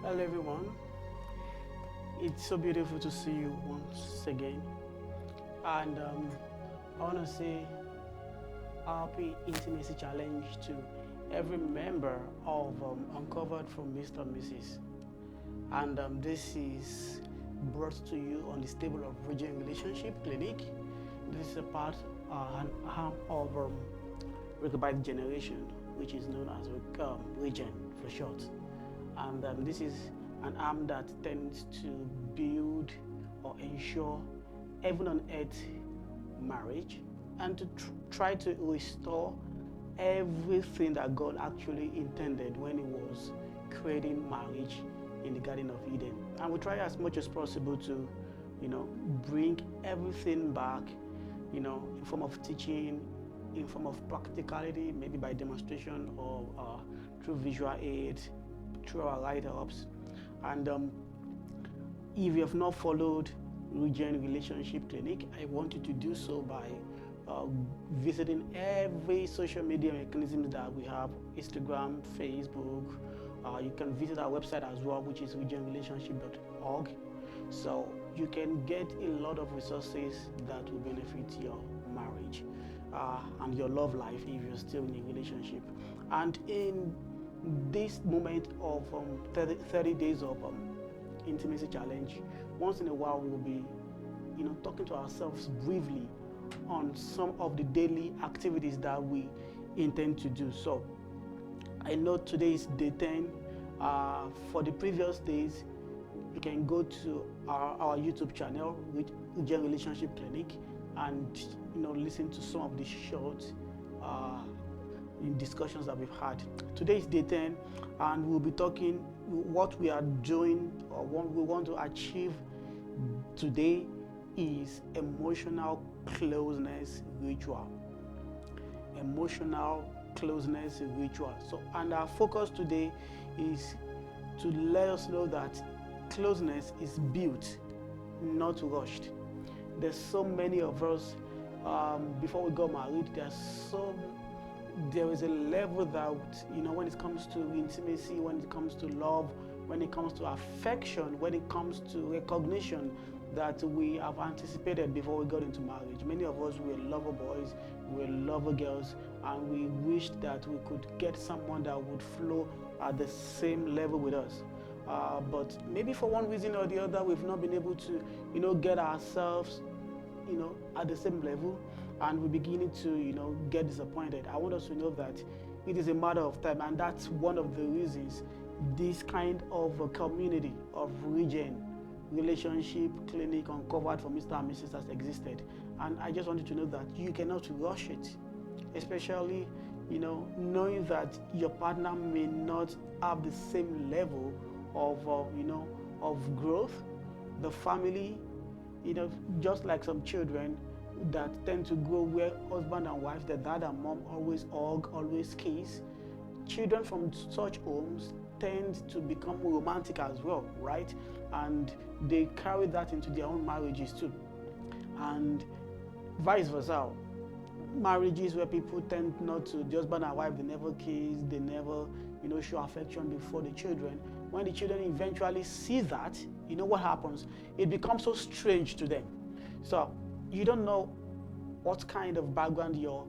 Hello everyone, it's so beautiful to see you once again, and I want to say happy intimacy challenge to every member of Uncovered from Mr. and Mrs. And this is brought to you on the stable of REGENrelationship clinic. This is a part an arm of Generation, which is known as Regen for short. And this is an arm that tends to build or ensure heaven on earth marriage and to try to restore everything that God actually intended when He was creating marriage in the Garden of Eden. And we try as much as possible to, bring everything back, in form of teaching, in form of practicality, maybe by demonstration or through visual aids, through our write-ups. And if you have not followed REGENrelationship clinic, I want you to do so by visiting every social media mechanism that we have: Instagram, Facebook. You can visit our website as well, which is regenrelationship.org. So you can get a lot of resources that will benefit your marriage and your love life if you're still in a relationship. And in this moment of 30 days of intimacy challenge, once in a while we'll be talking to ourselves briefly on some of the daily activities that we intend to do. So I know today is day 10. For the previous days, you can go to our YouTube channel, REGENrelationship clinic, and listen to some of the short discussions that we've had. Today is day 10, and we'll be talking what we are doing or what we want to achieve today is emotional closeness ritual. Emotional closeness ritual. So, and our focus today is to let us know that closeness is built, not rushed. There's so many of us, before we got married, there is a level that, when it comes to intimacy, when it comes to love, when it comes to affection, when it comes to recognition, that we have anticipated before we got into marriage. Many of us were lover boys, we were lover girls, and we wished that we could get someone that would flow at the same level with us. But maybe for one reason or the other, we've not been able to, get ourselves, at the same level, and we're beginning to, get disappointed. I want us to know that it is a matter of time, and that's one of the reasons this kind of a community of REGENrelationship clinic Uncovered for Mr. and Mrs. has existed. And I just want you to know that you cannot rush it, especially knowing that your partner may not have the same level of of growth. The family, just like some children that tend to grow where husband and wife, the dad and mom always hug, always kiss. Children from such homes tend to become romantic as well, right? And they carry that into their own marriages too. And vice versa. Marriages where people tend not to, the husband and wife, they never kiss, they never, show affection before the children. When the children eventually see that, what happens? It becomes so strange to them. So you don't know what kind of background your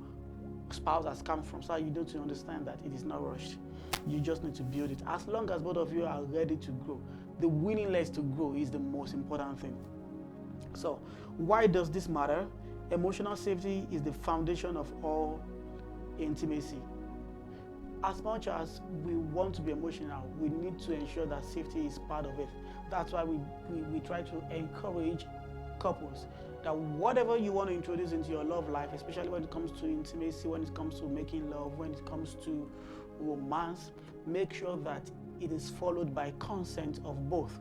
spouse has come from, so you don't understand that it is not rushed. You just need to build it. As long as both of you are ready to grow, the willingness to grow is the most important thing. So why does this matter? Emotional safety is the foundation of all intimacy. As much as we want to be emotional, we need to ensure that safety is part of it. That's why we try to encourage couples that whatever you want to introduce into your love life, especially when it comes to intimacy, when it comes to making love, when it comes to romance, make sure that it is followed by consent of both.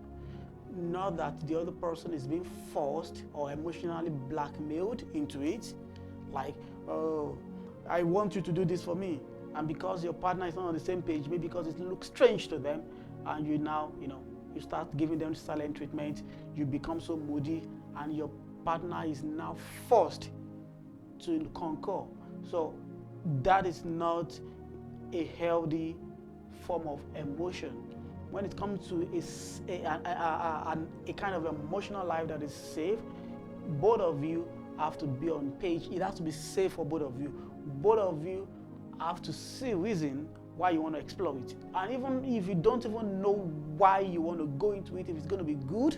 Not that the other person is being forced or emotionally blackmailed into it, like, oh, I want you to do this for me. And because your partner is not on the same page, maybe because it looks strange to them, and you now, you start giving them silent treatment, you become so moody, and your partner is now forced to concur. So that is not a healthy form of emotion. when it comes to a kind of emotional life that is safe, both of you have to be on page. It has to be safe for both of you. Both of you have to see reason why you want to explore it. And even if you don't even know why you want to go into it, if it's going to be good,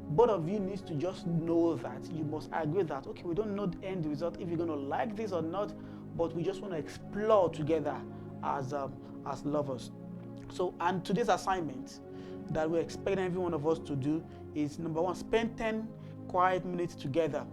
both of you need to just know that. You must agree that, okay, we don't know the end result, if you're going to like this or not, but we just want to explore together as lovers. So, and today's assignment that we're expecting every one of us to do is, number one, spend 10 quiet minutes together.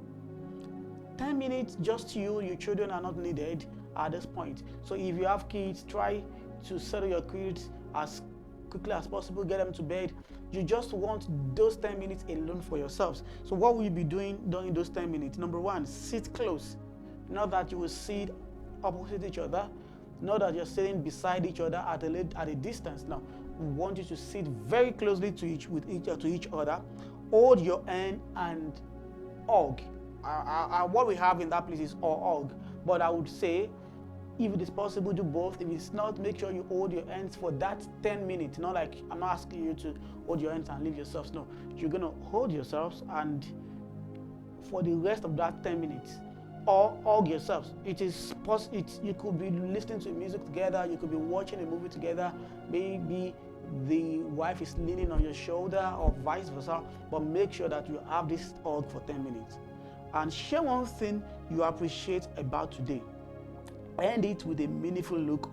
10 minutes, just you, your children are not needed at this point. So if you have kids, try to settle your kids as quickly as possible, get them to bed. You just want those 10 minutes alone for yourselves. So what will you be doing during those 10 minutes? Number one, sit close. Not that you will sit opposite each other, not that you're sitting beside each other at a distance. Now, we want you to sit very closely to each other, hold your hand and hug. What we have in that place is hug, but I would say, if it is possible, do both. If it's not, make sure you hold your hands for that 10 minutes. Not like I'm not asking you to hold your hands and leave yourselves. No, you're gonna hold yourselves, and for the rest of that 10 minutes, or hug yourselves. You could be listening to music together. You could be watching a movie together. Maybe the wife is leaning on your shoulder, or vice versa. But make sure that you have this hug for 10 minutes, and share one thing you appreciate about today. End it with a meaningful look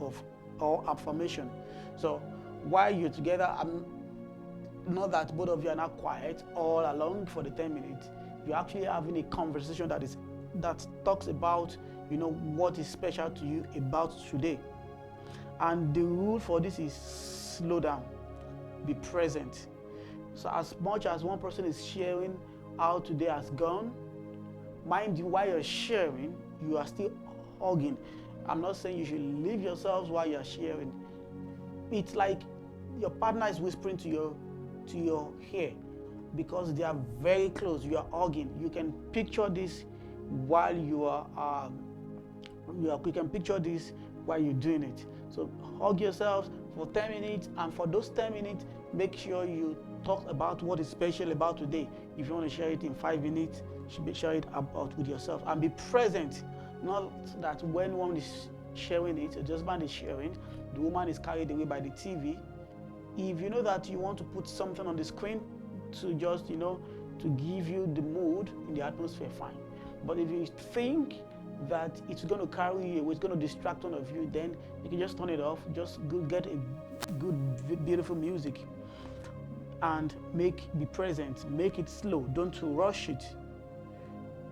or affirmation. So while you're together, not that both of you are not quiet all along for the 10 minutes. You're actually having a conversation that talks about, what is special to you about today. And the rule for this is slow down, be present. So as much as one person is sharing how today has gone, mind you, while you're sharing, you are still hugging. I'm not saying you should leave yourselves while you're sharing. It's like your partner is whispering to your ear, because they are very close. You are hugging. You can picture this while you can picture this while you're doing it. So hug yourselves for 10 minutes, and for those 10 minutes, make sure you talk about what is special about today. If you want to share it in 5 minutes, you should share it about with yourself, and be present. Not that when one is sharing it, the husband is sharing, the woman is carried away by the TV. If you know that you want to put something on the screen to just, to give you the mood in the atmosphere, fine. But if you think that it's going to carry you, it's going to distract one of you, then you can just turn it off. Just get a good, beautiful music, and be present. Make it slow. Don't rush it.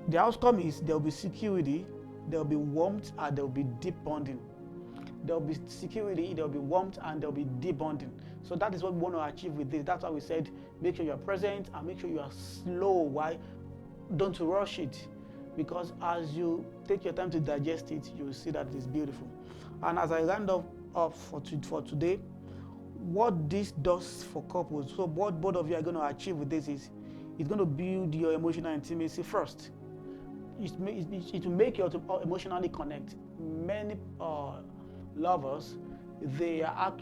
The outcome is there will be security, there will be warmth, and there will be deep bonding. There will be security, there will be warmth, and there will be deep bonding. So that is what we want to achieve with this. That's why we said make sure you are present and make sure you are slow. Why? Don't rush it, because as you take your time to digest it, you will see that it is beautiful. And as I round up for today, what this does for couples, so what both of you are going to achieve with this is, it's going to build your emotional intimacy first. It will make you emotionally connect. Many lovers, they are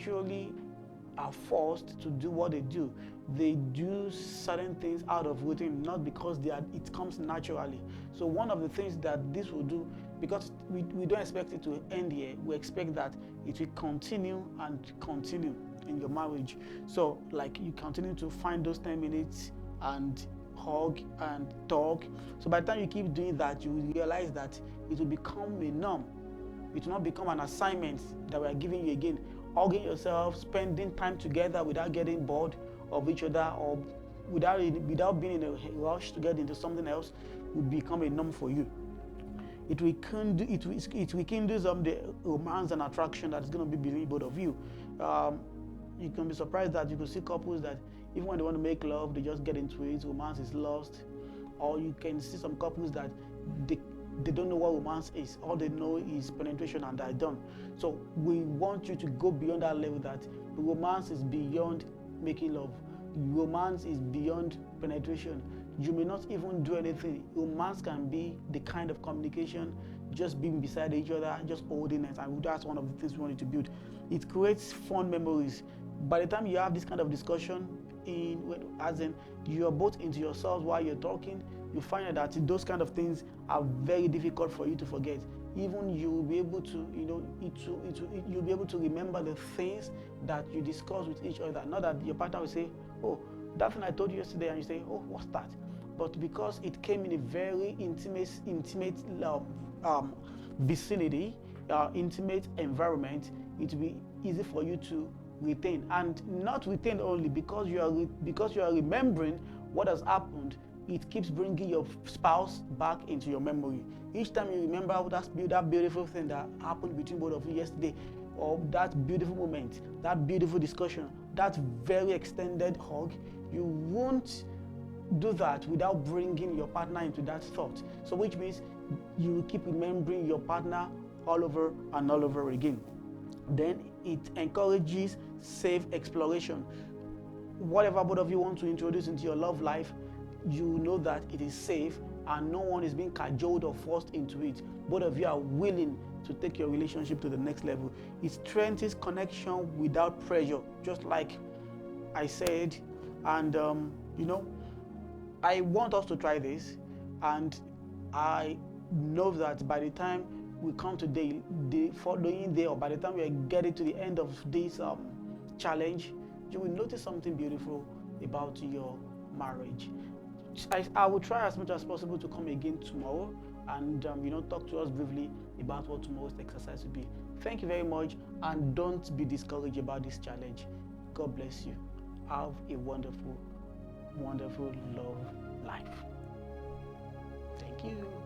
forced to do what they do. They do certain things out of routine, not because it comes naturally. So one of the things that this will do, because we don't expect it to end here, we expect that it will continue and continue in your marriage. So like you continue to find those 10 minutes and hug and talk. So by the time you keep doing that, you will realize that it will become a norm. It will not become an assignment that we are giving you again. Hugging yourself, spending time together without getting bored of each other, or without being in a rush to get into something else, will become a norm for you. It will rekindle some the romance and attraction that is going to be between both of you. You can be surprised that you can see couples that even when they want to make love, they just get into it, romance is lost. Or you can see some couples that they don't know what romance is. All they know is penetration, and they're done. So we want you to go beyond that level, that romance is beyond making love. Romance is beyond penetration. You may not even do anything. Romance can be the kind of communication just being beside each other, just holding it, and that's one of the things we wanted to build. It creates fun memories. By the time you have this kind of discussion, as in you're both into yourselves while you're talking, you find that those kind of things are very difficult for you to forget. Even you will be able to, you'll be able to remember the things that you discuss with each other. Not that your partner will say, "Oh, that thing I told you yesterday," and you say, "Oh, what's that?" But because it came in a very intimate vicinity, intimate environment, it will be easy for you to retain, and not retain only because you are remembering what has happened. It keeps bringing your spouse back into your memory. Each time you remember that beautiful thing that happened between both of you yesterday, or that beautiful moment, that beautiful discussion, that very extended hug, you won't do that without bringing your partner into that thought. So which means you will keep remembering your partner all over and all over again. Then it encourages safe exploration. Whatever both of you want to introduce into your love life, you know that it is safe and no one is being cajoled or forced into it. Both of you are willing to take your relationship to the next level. It strengthens connection without pressure, just like I said. And I want us to try this, and I know that by the time we come to the following day, or by the time we are getting to the end of this challenge, you will notice something beautiful about your marriage. I will try as much as possible to come again tomorrow and talk to us briefly about what tomorrow's exercise will be. Thank you very much, and don't be discouraged about this challenge. God bless you. Have a wonderful, wonderful love life. Thank you.